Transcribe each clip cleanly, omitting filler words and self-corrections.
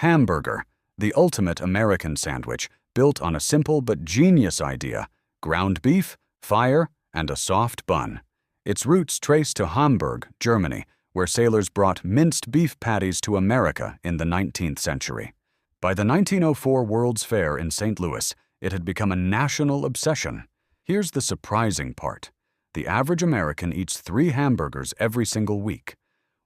Hamburger, the ultimate American sandwich, built on a simple but genius idea: ground beef, fire, and a soft bun. Its roots trace to Hamburg, Germany, where sailors brought minced beef patties to America in the 19th century. By the 1904 World's Fair in St. Louis, it had become a national obsession. Here's the surprising part. The average American eats 3 hamburgers every single week.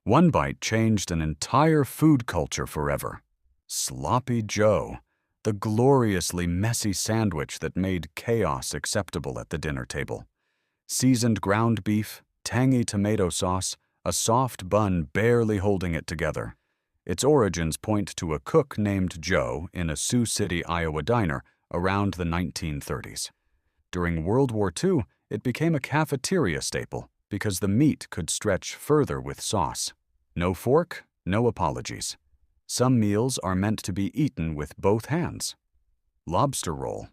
One bite changed an entire food culture forever. Sloppy Joe, the gloriously messy sandwich that made chaos acceptable at the dinner table. Seasoned ground beef, tangy tomato sauce, a soft bun barely holding it together. Its origins point to a cook named Joe in a Sioux City, Iowa diner around the 1930s. During World War II, it became a cafeteria staple because the meat could stretch further with sauce. No fork, no apologies. Some meals are meant to be eaten with both hands. Lobster Roll.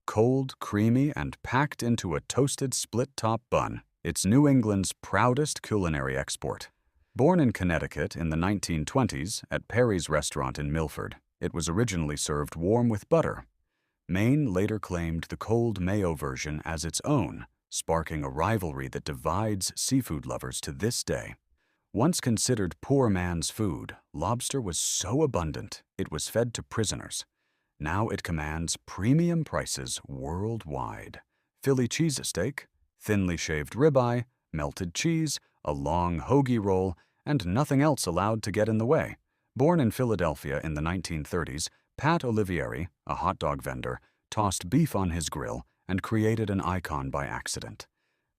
Cold, creamy, and packed into a toasted split-top bun, it's New England's proudest culinary export. Born in Connecticut in the 1920s at Perry's restaurant in Milford, it was originally served warm with butter. Maine later claimed the cold mayo version as its own, sparking a rivalry that divides seafood lovers to this day. Once considered poor man's food, lobster was so abundant it was fed to prisoners. Now it commands premium prices worldwide. Philly cheesesteak, thinly shaved ribeye, melted cheese, a long hoagie roll, and nothing else allowed to get in the way. Born in Philadelphia in the 1930s, Pat Olivieri, a hot dog vendor, tossed beef on his grill and created an icon by accident.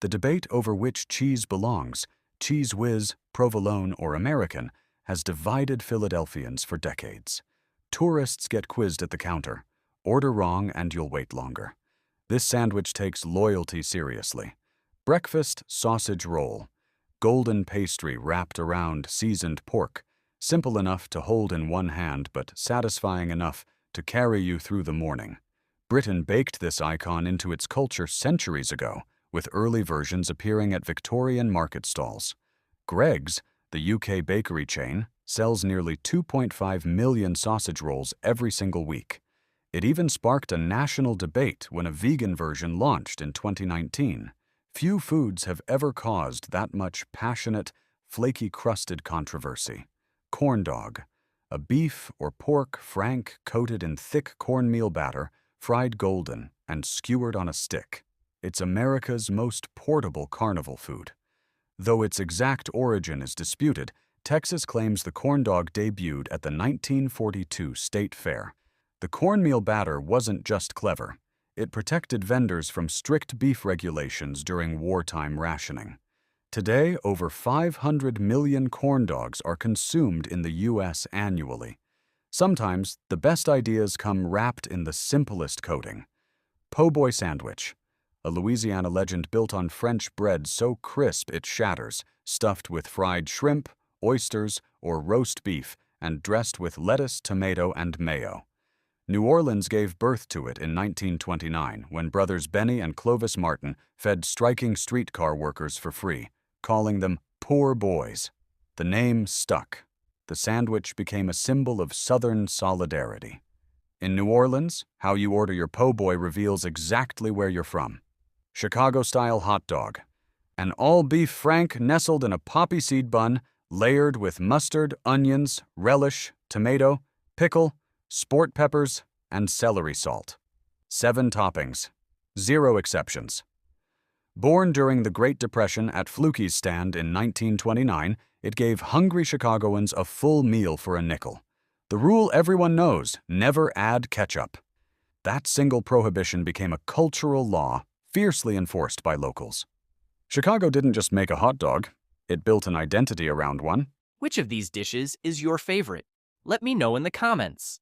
The debate over which cheese belongs, Cheese Whiz, Provolone, or American, has divided Philadelphians for decades. Tourists get quizzed at the counter. Order wrong and you'll wait longer. This sandwich takes loyalty seriously. Breakfast sausage roll. Golden pastry wrapped around seasoned pork. Simple enough to hold in one hand, but satisfying enough to carry you through the morning. Britain baked this icon into its culture centuries ago, with early versions appearing at Victorian market stalls. Greggs, the UK bakery chain, sells nearly 2.5 million sausage rolls every single week. It even sparked a national debate when a vegan version launched in 2019. Few foods have ever caused that much passionate, flaky-crusted controversy. Corn dog, a beef or pork frank coated in thick cornmeal batter, fried golden, and skewered on a stick. It's America's most portable carnival food. Though its exact origin is disputed, Texas claims the corn dog debuted at the 1942 State Fair. The cornmeal batter wasn't just clever. It protected vendors from strict beef regulations during wartime rationing. Today, over 500 million corn dogs are consumed in the U.S. annually. Sometimes, the best ideas come wrapped in the simplest coating. Po' boy sandwich, a Louisiana legend built on French bread so crisp it shatters, stuffed with fried shrimp, oysters, or roast beef, and dressed with lettuce, tomato, and mayo. New Orleans gave birth to it in 1929 when brothers Benny and Clovis Martin fed striking streetcar workers for free, calling them poor boys. The name stuck. The sandwich became a symbol of Southern solidarity. In New Orleans, how you order your po' boy reveals exactly where you're from. Chicago-style hot dog. An all-beef frank nestled in a poppy seed bun, layered with mustard, onions, relish, tomato, pickle, sport peppers, and celery salt. 7 toppings. 0 exceptions. Born during the Great Depression at Fluky's stand in 1929, it gave hungry Chicagoans a full meal for a nickel. The rule everyone knows: never add ketchup. That single prohibition became a cultural law, fiercely enforced by locals. Chicago didn't just make a hot dog, it built an identity around one. Which of these dishes is your favorite? Let me know in the comments.